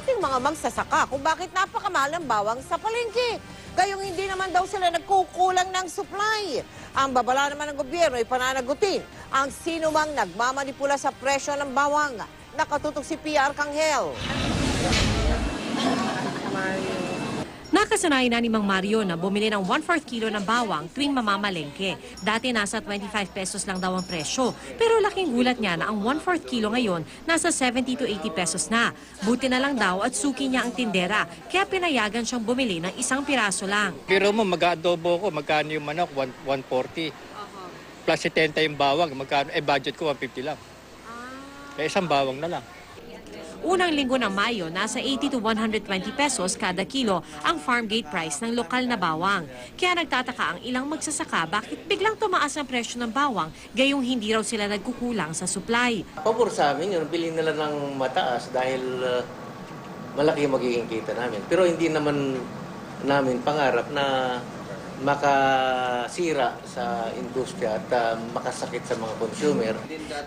ating mga magsasaka kung bakit napakamahal ang bawang sa palengke. Gayong hindi naman daw sila nagkukulang ng supply. Ang babala naman ng gobyerno ay pananagutin ang sinumang nagmamanipula sa presyo ng bawang. Nakatutok si PR Arcangel. Nakasanayan na ni Mang Mario na bumili ng 1/4 kilo ng bawang tuwing mamamalengke. Dati nasa 25 pesos lang daw ang presyo. Pero laking gulat niya na ang 1/4 kilo ngayon nasa 70 to 80 pesos na. Buti na lang daw at suki niya ang tindera. Kaya pinayagan siyang bumili ng isang piraso lang. Pero mo, mag-adobo ko, magkano yung manok? 140. Plus 70 yung bawang, magkano? Budget ko 150 lang. Isang bawang na lang. Unang linggo ng Mayo, nasa 80 to 120 pesos kada kilo ang farm gate price ng lokal na bawang. Kaya nagtataka ang ilang magsasaka bakit biglang tumaas ang presyo ng bawang gayong hindi raw sila nagkukulang sa supply. Pabor sa amin yun, bilhin nila ng mataas dahil malaki yung magiging kita namin. Pero hindi naman namin pangarap na makasira sa industriya at makasakit sa mga consumer.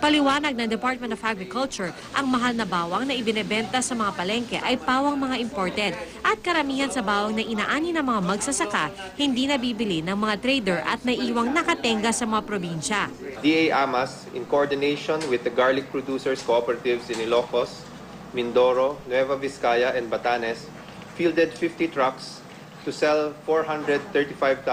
Paliwanag ng Department of Agriculture, ang mahal na bawang na ibinebenta sa mga palengke ay pawang mga imported at karamihan sa bawang na inaani ng mga magsasaka hindi nabibili ng mga trader at naiiwang nakatenga sa mga probinsya. DA Amas, in coordination with the garlic producers cooperatives in Ilocos, Mindoro, Nueva Vizcaya, and Batanes, fielded 50 trucks to sell 435,000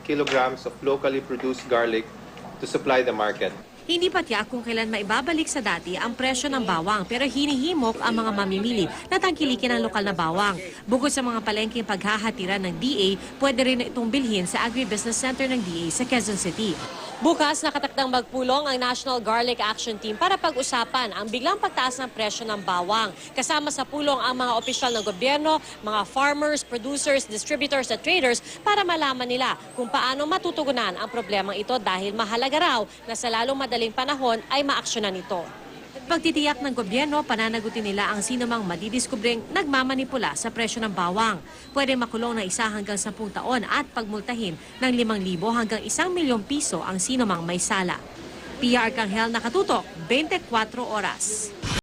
kilograms of locally produced garlic to supply the market. Hindi pa tiyak kung kailan maibabalik sa dati ang presyo ng bawang pero hinihimok ang mga mamimili na tangkilikin ang lokal na bawang. Bukod sa mga palengking paghahatiran ng DA, pwede rin itong bilhin sa Agribusiness Center ng DA sa Quezon City. Bukas, nakatakdang magpulong ang National Garlic Action Team para pag-usapan ang biglang pagtaas ng presyo ng bawang. Kasama sa pulong ang mga opisyal ng gobyerno, mga farmers, producers, distributors at traders para malaman nila kung paano matutugunan ang problemang ito dahil mahalaga raw na sa lalong madaling panahon ay maaksyonan ito. Pagtitiyak ng gobyerno, pananagutin nila ang sinumang madidiskubring nagmamanipula sa presyo ng bawang. Pwede makulong ng 1 hanggang 10 taon at pagmultahin ng 5,000 hanggang 1 milyong piso ang sinumang may sala. PR Arcangel, nakatutok, 24 oras.